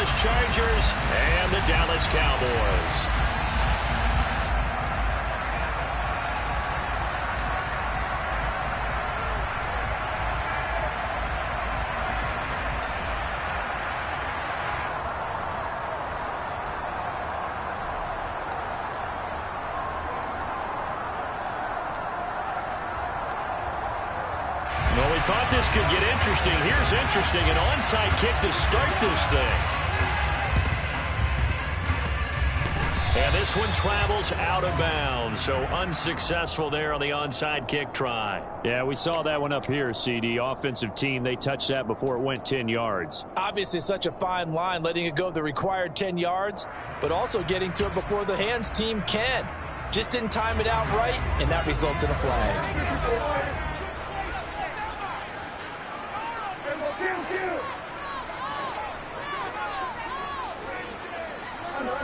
Angeles Chargers and the Dallas Cowboys. Well, we thought this could get interesting. Here's interesting. An onside kick to start this thing. And this one travels out of bounds. So unsuccessful there on the onside kick try. Yeah, we saw that one up here, CD. Offensive team, they touched that before it went 10 yards. Obviously such a fine line, letting it go the required 10 yards, but also getting to it before the hands team can. Just didn't time it out right, and that results in a flag.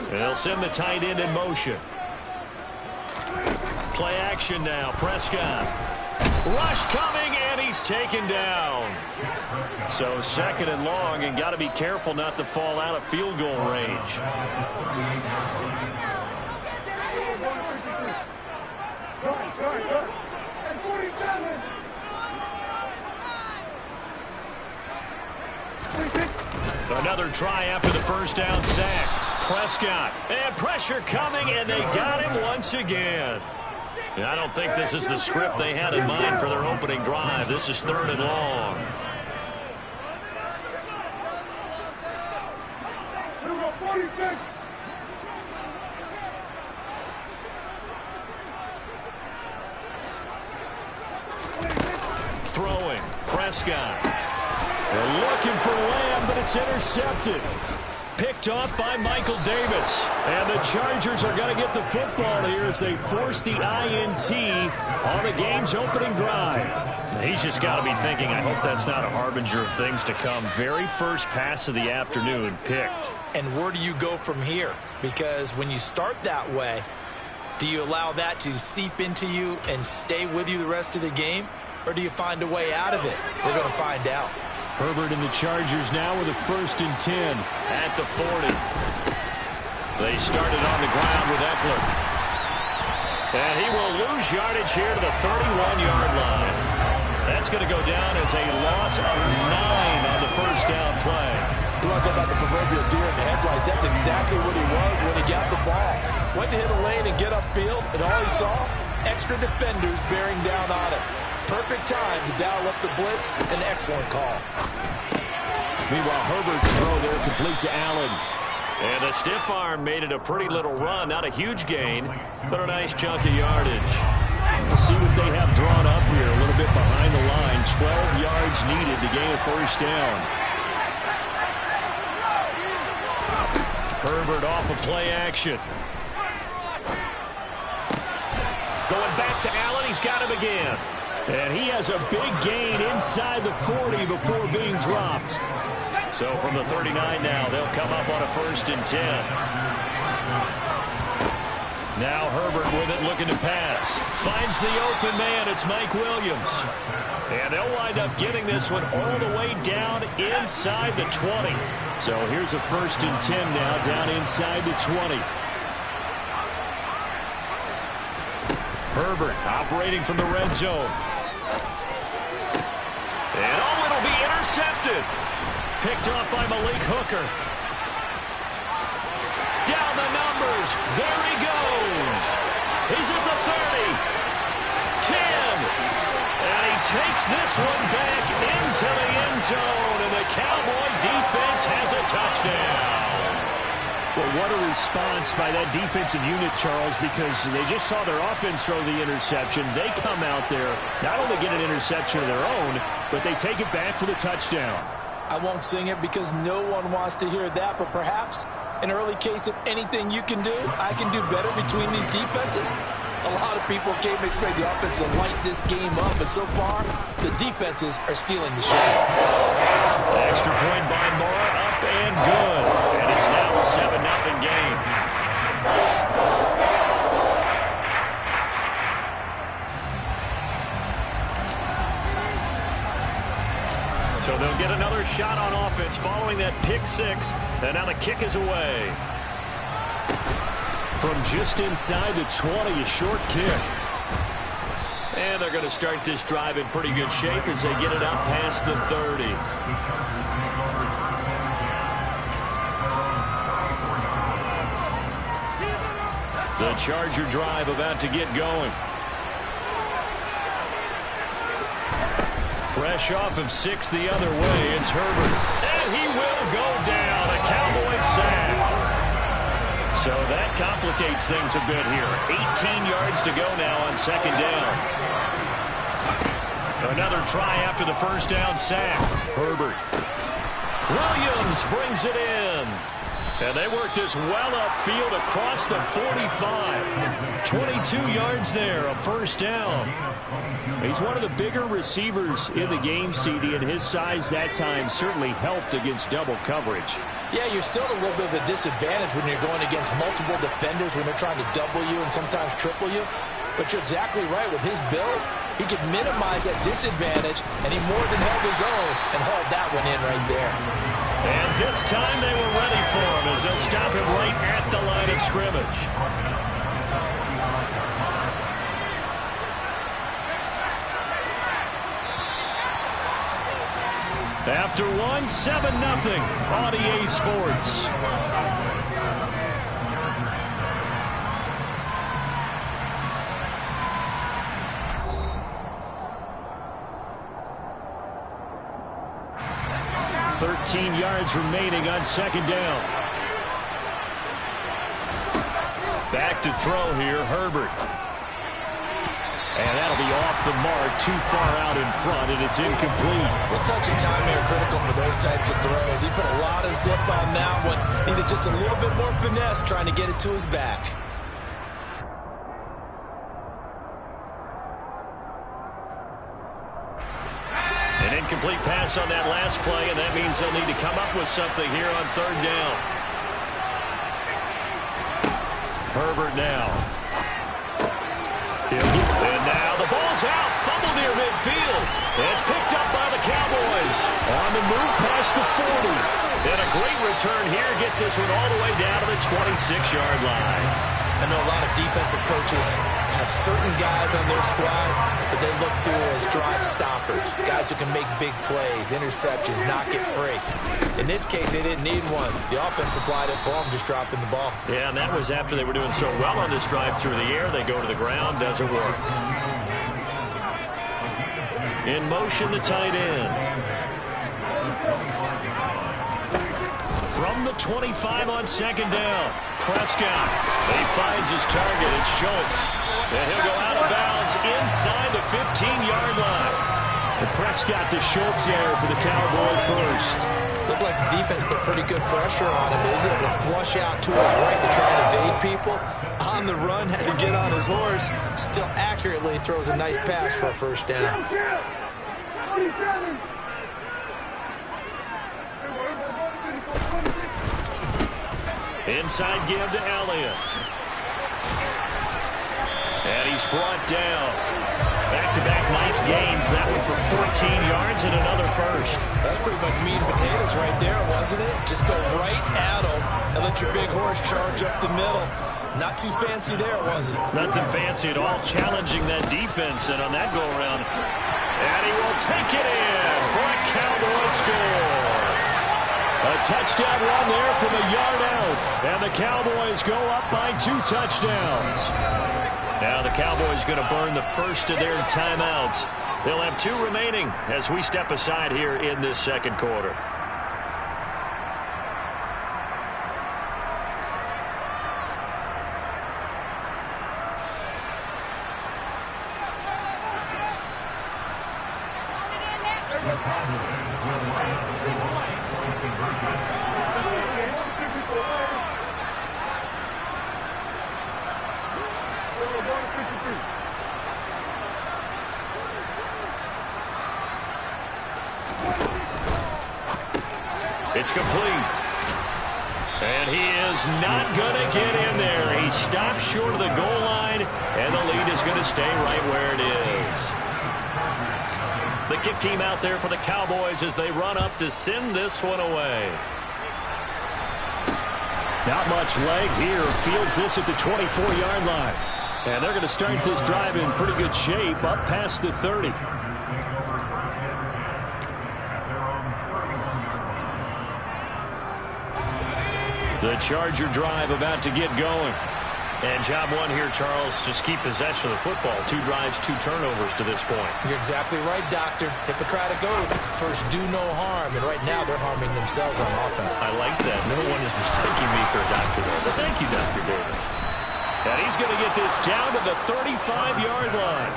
They'll send the tight end in motion. Play action now. Prescott. Rush coming, and he's taken down. So second and long, and got to be careful not to fall out of field goal range. Another try after the first down sack. Prescott, and pressure coming, and they got him once again. And I don't think this is the script they had in mind for their opening drive. This is third and long. Throwing, Prescott. They're looking for Lamb, but it's intercepted. Picked off by Michael Davis. And the Chargers are going to get the football here as they force the INT on the game's opening drive. He's just got to be thinking, I hope that's not a harbinger of things to come. Very first pass of the afternoon picked. And where do you go from here? Because when you start that way, do you allow that to seep into you and stay with you the rest of the game? Or do you find a way out of it? We're going to find out. Herbert and the Chargers now with a 1st and 10 at the 40. They started on the ground with Eckler. And he will lose yardage here to the 31-yard line. That's going to go down as a loss of 9 on the first down play. You want to talk about the proverbial deer in the headlights? That's exactly what he was when he got the ball. Went to hit a lane and get upfield, and all he saw, extra defenders bearing down on him. Perfect time to dial up the blitz. An excellent call. Meanwhile, Herbert's throw there complete to Allen. And the stiff arm made it a pretty little run. Not a huge gain, but a nice chunk of yardage. We'll see what they have drawn up here. A little bit behind the line. 12 yards needed to gain a first down. Herbert off of play action. Going back to Allen. He's got him again. And he has a big gain inside the 40 before being dropped. So from the 39 now, they'll come up on a 1st and 10. Now Herbert with it, looking to pass. Finds the open man. It's Mike Williams. And they'll wind up getting this one all the way down inside the 20. So here's a 1st and 10 now, down inside the 20. Herbert operating from the red zone. And oh, it'll be intercepted. Picked off by Malik Hooker. Down the numbers. There he goes. He's at the 30. 10. And he takes this one back into the end zone. And the Cowboy defense has a touchdown. Well, what a response by that defensive unit, Charles, because they just saw their offense throw the interception. They come out there, not only get an interception of their own, but they take it back for the touchdown. I won't sing it because no one wants to hear that, but perhaps an early case of anything you can do, I can do better between these defenses. A lot of people came to expect the offense to light this game up, but so far, the defenses are stealing the show. Extra point by Moore, up and good. And it's now a 7-0 game. So they'll get another shot on offense following that pick six. And now the kick is away. From just inside the 20, a short kick. And they're going to start this drive in pretty good shape as they get it out past the 30. The Charger drive about to get going. Fresh off of 6 the other way, it's Herbert. And he will go down. A Cowboys sack. So that complicates things a bit here. 18 yards to go now on second down. Another try after the first down sack. Herbert. Williams brings it in. And they work this well upfield across the 45. 22 yards there, a first down. He's one of the bigger receivers in the game, CD, and his size that time certainly helped against double coverage. Yeah, you're still at a little bit of a disadvantage when you're going against multiple defenders when they're trying to double you and sometimes triple you. But you're exactly right. With his build, he could minimize that disadvantage, and he more than held his own and hauled that one in right there. And this time they were ready for him as they'll stop him right at the line of scrimmage. After one, 7-0 on EA Sports. .13 yards remaining on second down. Back to throw here, Herbert. And that'll be off the mark, too far out in front, and it's incomplete. Well, touch and time are critical for those types of throws. He put a lot of zip on that one. Needed just a little bit more finesse trying to get it to his back. An incomplete pass on that last play, and that means they'll need to come up with something here on third down. Herbert now. And now the ball's out. Fumble near midfield. It's picked up by the Cowboys. On the move past the 40. And a great return here gets this one all the way down to the 26-yard line. I know a lot of defensive coaches have certain guys on their squad that they look to as drive stoppers, guys who can make big plays, interceptions, not get free. In this case, they didn't need one. The offense supplied it for them, just dropping the ball. Yeah, and that was after they were doing so well on this drive through the air. They go to the ground, doesn't work. In motion, the tight end. From the 25 on second down, Prescott. He finds his target. It's Schultz. And he'll go out of bounds inside the 15-yard line. And Prescott to Schultz there for the Cowboy first. Looked like the defense put pretty good pressure on him, but he's able to flush out to his right to try and evade people. On the run, had to get on his horse. Still accurately throws a nice pass for a first down. Inside give to Elliott. And he's brought down. Back-to-back nice gains. That one for 14 yards and another first. That's pretty much meat and potatoes right there, wasn't it? Just go right at him and let your big horse charge up the middle. Not too fancy there, was it? Nothing fancy at all. Challenging that defense, and on that go-around. And he will take it in for a Cowboy score. A touchdown run there from a yard out. And the Cowboys go up by 2 touchdowns. Now the Cowboys going to burn the first of their timeouts. They'll have 2 remaining as we step aside here in this second quarter. It's complete. And he is not going to get in there. He stops short of the goal line, and the lead is going to stay right where it is. The kick team out there for the Cowboys as they run up to send this one away. Not much leg here. Fields this at the 24-yard line. And they're going to start this drive in pretty good shape up past the 30. The Charger drive about to get going. And job one here, Charles, just keep possession of the football. 2 drives, 2 turnovers to this point. You're exactly right, Doctor. Hippocratic oath. First, do no harm. And right now, they're harming themselves on offense. I like that. No one is mistaking me for a doctor there. But thank you, Dr. Davis. And he's going to get this down to the 35-yard line.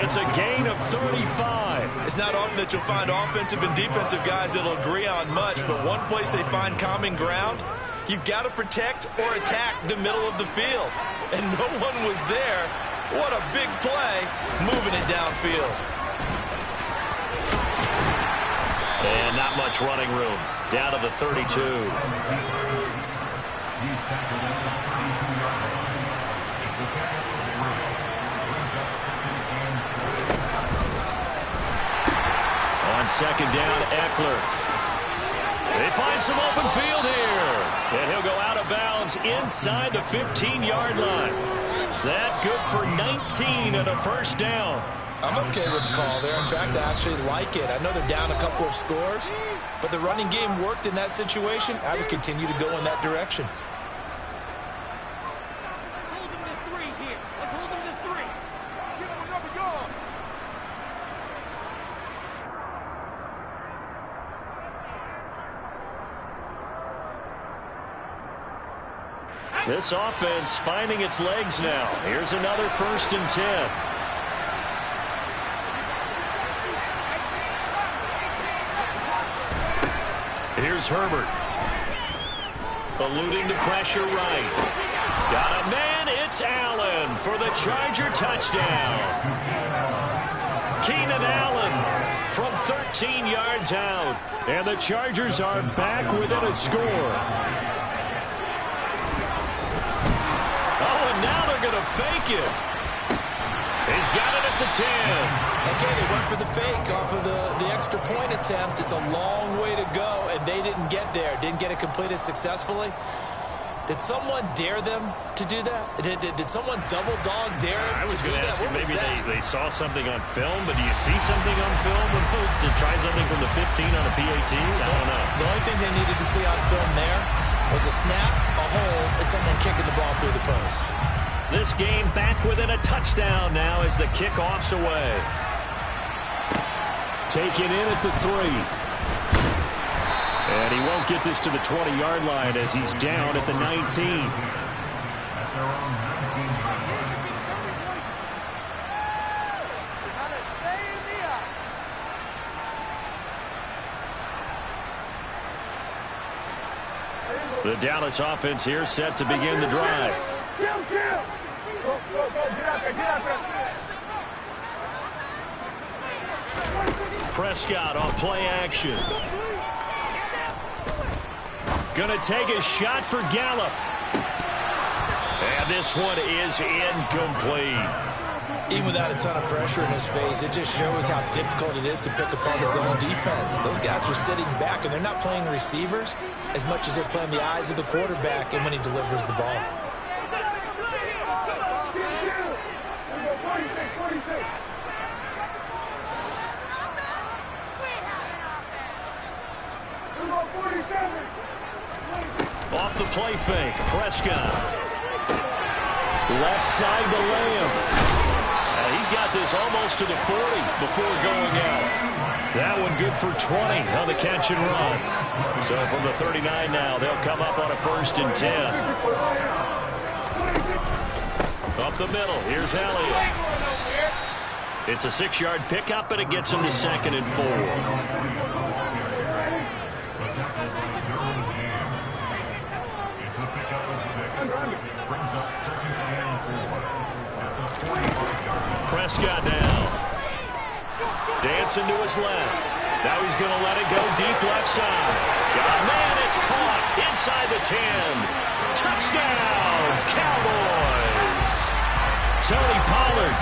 It's a gain of 35. It's not often that you'll find offensive and defensive guys that'll agree on much, but one place they find common ground, you've got to protect or attack the middle of the field. And no one was there. What a big play, moving it downfield. And not much running room. Down to the 32. On second down, Eckler. They find some open field here. And he'll go out of bounds inside the 15-yard line. That good for 19 and a first down. I'm okay with the call there. In fact, I actually like it. I know they're down a couple of scores, but the running game worked in that situation. I would continue to go in that direction. This offense finding its legs now. Here's another 1st and 10. Here's Herbert. Eluding the pressure right. Got a man. It's Allen for the Charger touchdown. Keenan Allen from 13 yards out. And the Chargers are back within a score. Now they're going to fake it. He's got it at the 10. Okay, they went for the fake off of the extra point attempt. It's a long way to go, and they didn't get there. Didn't get it completed successfully. Did someone dare them to do that? Did someone double dog dare I was to do going to that? ask you, maybe they saw something on film, but do you see something on film opposed to try something from the 15 on a PAT? I don't know. The only thing they needed to see on film there was a snap, a hold, and someone kicking the ball through the post. This game back within a touchdown now as the kickoff's away. Taken in at the 3. And he won't get this to the 20-yard line as he's down at the 19. The Dallas offense here set to begin the drive. Prescott on play action. Gonna take a shot for Gallup. And this one is incomplete. Even without a ton of pressure in his face, it just shows how difficult it is to pick apart his own defense. Those guys are sitting back, and they're not playing receivers as much as they're playing the eyes of the quarterback and when he delivers the ball. Off the play fake, Prescott. Left side to Lamb. And he's got this almost to the 40 before going out. That one good for 20 on the catch and run. So from the 39 now, they'll come up on a 1st and 10. Up the middle, here's Elliott. It's a 6-yard pickup, and it gets him to 2nd and 4. Prescott now. Dancing to his left. Now he's going to let it go deep left side. Got a man, it's caught inside the 10. Touchdown, Cowboys. Tony Pollard,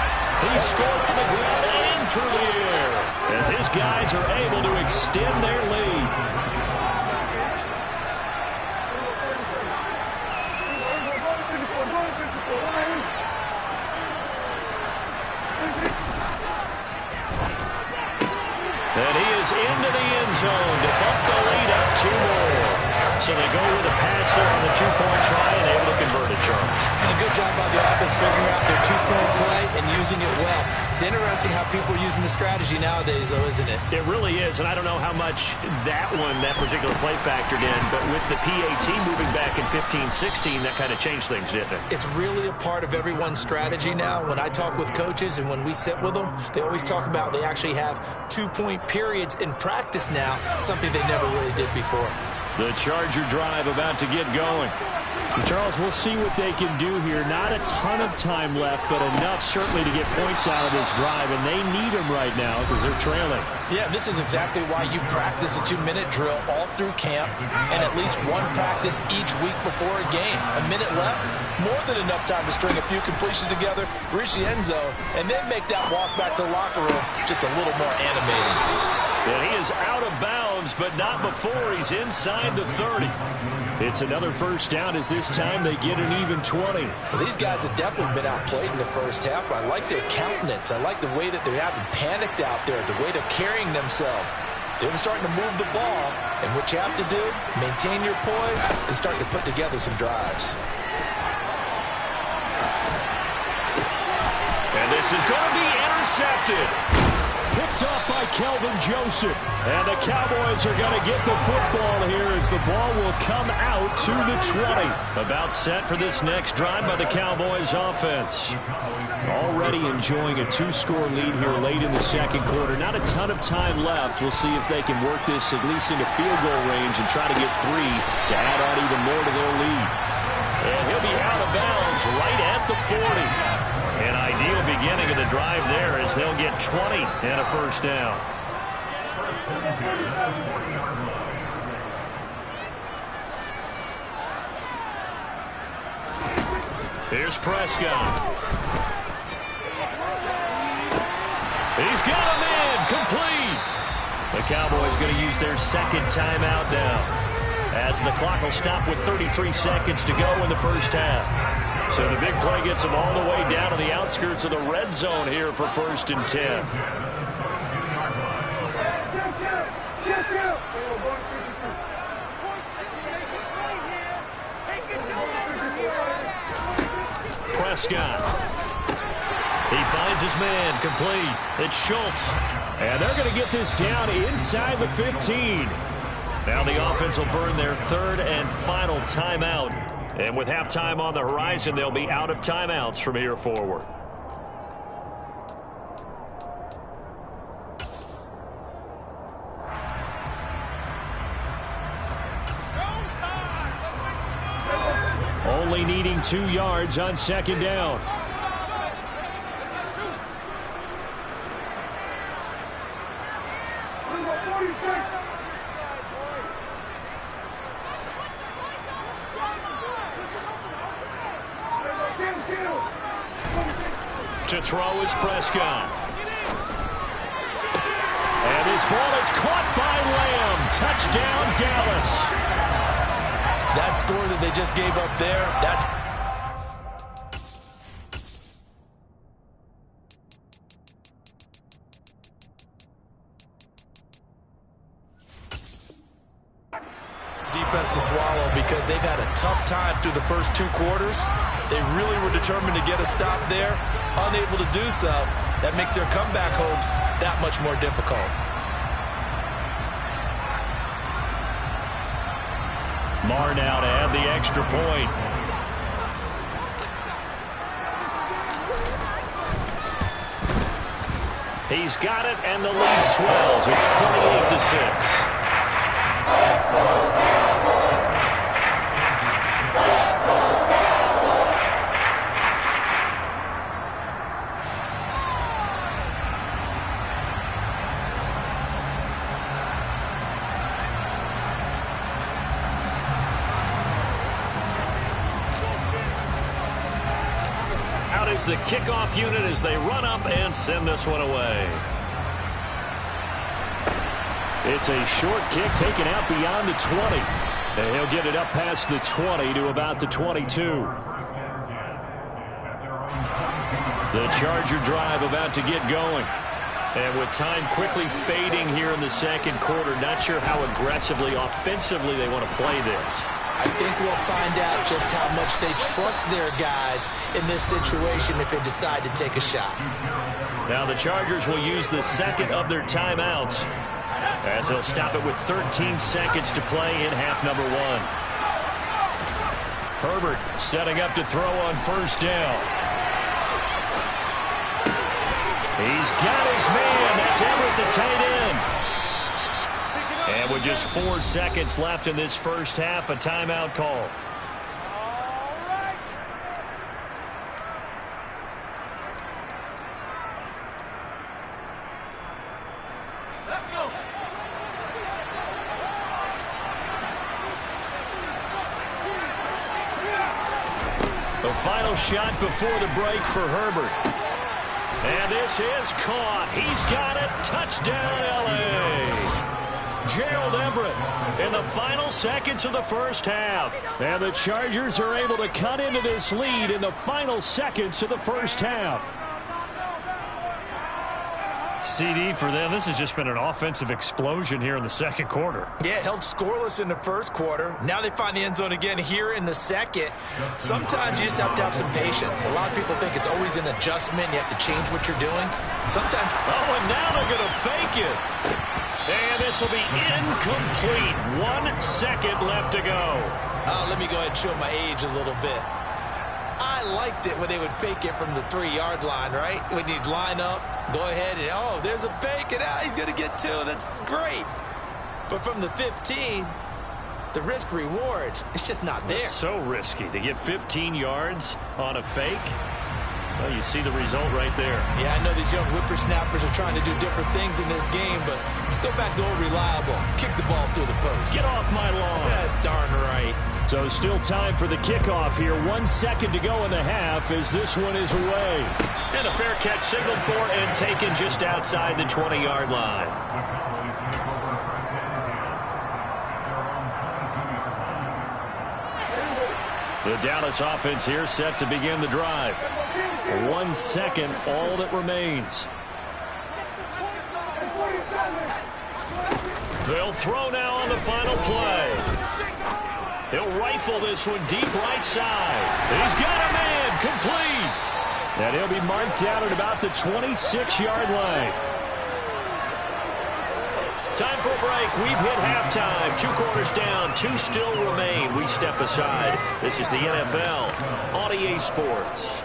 he scored on the ground and through the air. as his guys are able to extend their lead. And he is into the end zone to bump the lead up 2 more. So they go with a pass there on the 2-point try and able to convert it, Charles. And a good job by the offense figuring out their 2-point play and using it well. It's interesting how people are using the strategy nowadays, though, isn't it? It really is, and I don't know how much that particular play factored in, but with the PAT moving back in 15-16, that kind of changed things, didn't it? It's really a part of everyone's strategy now. When I talk with coaches and when we sit with them, they always talk about they actually have 2-point periods in practice now, something they never really did before. The Charger drive about to get going. Charles, we'll see what they can do here. Not a ton of time left, but enough certainly to get points out of this drive, and they need them right now because they're trailing. Yeah, this is exactly why you practice a 2-minute drill all through camp and at least one practice each week before a game. A minute left, more than enough time to string a few completions together, reach the end zone, and then make that walk back to the locker room just a little more animated. And he is out of bounds, but not before he's inside the 30. It's another first down as this time they get an even 20. Well, these guys have definitely been outplayed in the first half. I like their countenance. I like the way that they're having panicked out there, the way they're carrying themselves. They're starting to move the ball, and what you have to do, maintain your poise and start to put together some drives. And this is going to be intercepted. Picked up by Kelvin Joseph. And the Cowboys are going to get the football here as the ball will come out to the 20. About set for this next drive by the Cowboys offense. Already enjoying a 2-score lead here late in the second quarter. Not a ton of time left. We'll see if they can work this at least into field goal range and try to get 3 to add on even more to their lead. And he'll be out of bounds right at the 40. An ideal beginning of the drive there as they'll get 20 and a first down. Here's Prescott. He's got him in, complete. The Cowboys going to use their second timeout now, as the clock will stop with 33 seconds to go in the first half. So the big play gets them all the way down to the outskirts of the red zone here for 1st and 10. Prescott. He finds his man, complete. It's Schultz. And they're going to get this down inside the 15. Now the offense will burn their 3rd and final timeout. And with halftime on the horizon, they'll be out of timeouts from here forward. Only needing 2 yards on second down. To throw is Prescott. And this ball is caught by Lamb. Touchdown, Dallas. That score that they just gave up there, that's... defense to swallow because they've had a tough time through the first 2 quarters. They really were determined to get a stop there, unable to do so. That makes their comeback hopes that much more difficult. Marr now to add the extra point. He's got it, and the lead swells. It's 28-6. Out is the kickoff unit as they run up and send this one away. It's a short kick taken out beyond the 20. And he'll get it up past the 20 to about the 22. The Charger drive about to get going. And with time quickly fading here in the second quarter, not sure how aggressively, offensively they want to play this. I think we'll find out just how much they trust their guys in this situation if they decide to take a shot. Now the Chargers will use the second of their timeouts as they'll stop it with 13 seconds to play in half number one. Herbert setting up to throw on first down. He's got his man. That's Everett, the tight end. And with just 4 seconds left in this first half, a timeout call. Let's go. The final shot before the break for Herbert. And this is caught. He's got it. Touchdown, L.A. Gerald Everett in the final seconds of the first half. And the Chargers are able to cut into this lead in the final seconds of the first half. CD for them, this has just been an offensive explosion here in the second quarter. Yeah, held scoreless in the first quarter. Now they find the end zone again here in the second. Sometimes you just have to have some patience. A lot of people think it's always an adjustment. You have to change what you're doing. Sometimes... Oh, and now they're going to fake it. And this will be incomplete. 1 second left to go. Let me go ahead and show my age a little bit. I liked it when they would fake it from the 3-yard line, right? When you'd line up, go ahead and, oh, there's a fake, and now he's going to get 2. That's great. But from the 15, the risk-reward, it's just not there. It's so risky to get 15 yards on a fake. Well, you see the result right there. Yeah, I know these young whippersnappers are trying to do different things in this game, but let's go back to old reliable. Kick the ball through the post. Get off my lawn. That's darn right. So still time for the kickoff here. 1 second to go in the half as this one is away. And a fair catch signaled for and taken just outside the 20-yard line. The Dallas offense here set to begin the drive. 1 second, all that remains. They'll throw now on the final play. He'll rifle this one deep right side. He's got a man, complete. And he'll be marked down at about the 26-yard line. Time for a break. We've hit halftime. 2 quarters down. 2 still remain. We step aside. This is the NFL on EA Sports.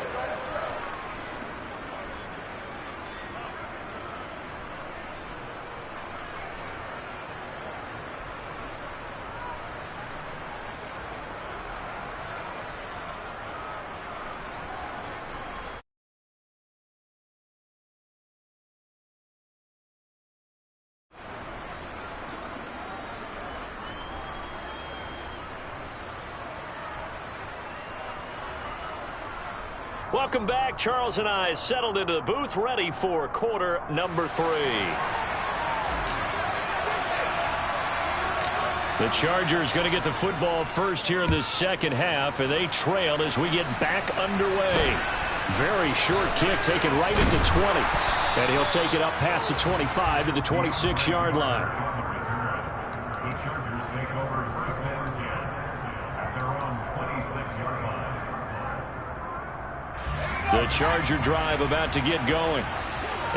Welcome back. Charles and I settled into the booth, ready for quarter number 3. The Chargers going to get the football first here in the second half, and they trail as we get back underway. Very short kick taken right at the 20. And he'll take it up past the 25 to the 26-yard line. The Chargers take over first and 10 at their own 26-yard line. The Charger drive about to get going.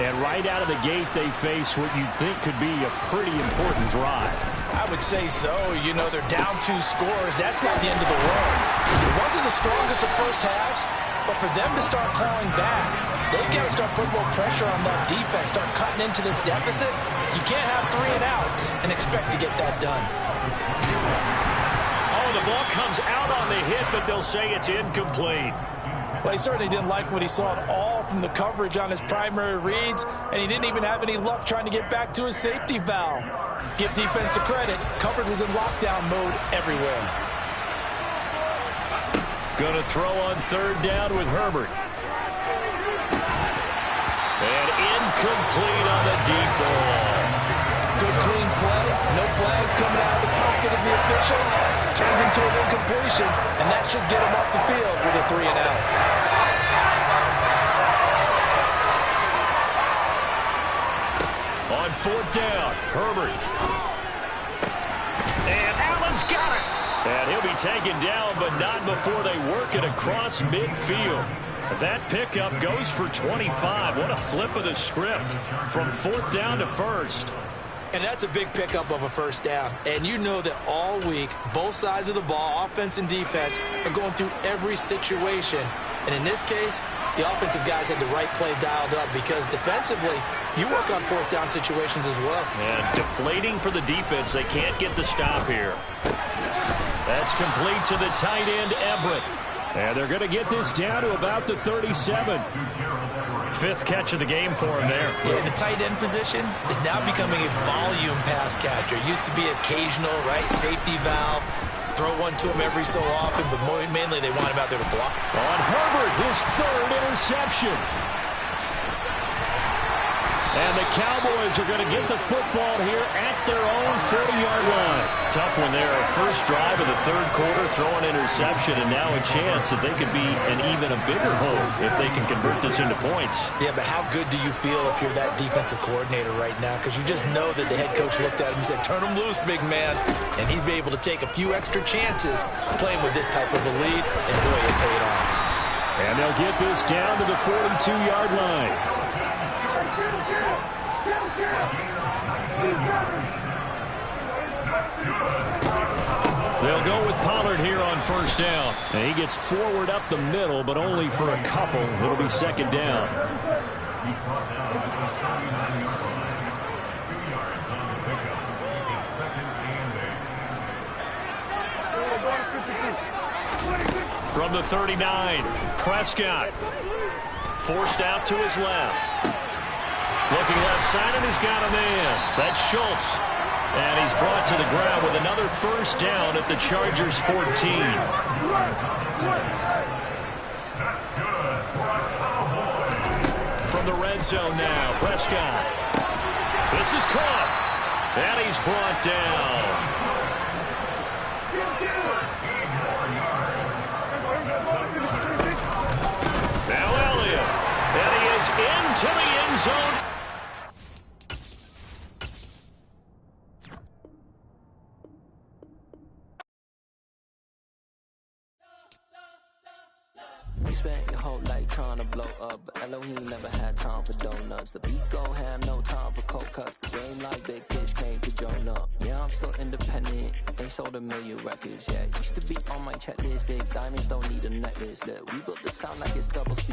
And right out of the gate, they face what you'd think could be a pretty important drive. I would say so. You know, they're down 2 scores. That's not the end of the world. It wasn't the strongest of first halves, but for them to start clawing back, they've got to start putting more pressure on that defense, start cutting into this deficit. You can't have 3 and outs and expect to get that done. Oh, the ball comes out on the hit, but they'll say it's incomplete. Well, he certainly didn't like what he saw at all from the coverage on his primary reads, and he didn't even have any luck trying to get back to his safety valve. Give defense a credit. Coverage was in lockdown mode everywhere. Going to throw on third down with Herbert. And incomplete on the deep ball. Good clean play. No flags coming out of the pocket of the officials. Turns into an incompletion, and that should get him off the field with a 3 and out. On 4th down, Herbert. And Allen's got it. And he'll be taken down, but not before they work it across midfield. That pickup goes for 25. What a flip of the script from 4th down to 1st. And that's a big pickup of a 1st down. And you know that all week, both sides of the ball, offense and defense, are going through every situation. And in this case, the offensive guys had the right play dialed up because defensively, you work on 4th down situations as well. And deflating for the defense. They can't get the stop here. That's complete to the tight end, Everett. And they're going to get this down to about the 37. 5th catch of the game for him there. Yeah, the tight end position is now becoming a volume pass catcher. It used to be occasional, right? Safety valve. Throw one to him every so often, but mainly they want him out there to block. On Herbert, his 3rd interception. And the Cowboys are going to get the football here at their own 40-yard line. Tough one there. First drive of the 3rd quarter, throw an interception, and now a chance that they could be an even a bigger hole if they can convert this into points. Yeah, but how good do you feel if you're that defensive coordinator right now? Because you just know that the head coach looked at him and said, turn him loose, big man. And he'd be able to take a few extra chances playing with this type of a lead, and boy, it paid off. And they'll get this down to the 42-yard line. They'll go with Pollard here on 1st down. And he gets forward up the middle, but only for a couple. It'll be 2nd down. He's brought down at the 39-yard line. 2 yards on the pickup. It's 2nd and 8. From the 39, Prescott. Forced out to his left. Looking left side, and he's got a man. That's Schultz. And he's brought to the ground with another 1st down at the Chargers' 14. That's good for a Cowboy. From the red zone now, Prescott. This is caught. And he's brought down. Now Elliott. And he is into the end zone. You spent your whole life trying to blow up, but Elohim never had time for donuts. The beat go ham, no time for cold cuts. The game like big pitch came to join up. Yeah, I'm still independent, ain't sold 1 million records yet. Used to be on my checklist, big diamonds don't need a necklace. Look, we built the sound like it's double speed.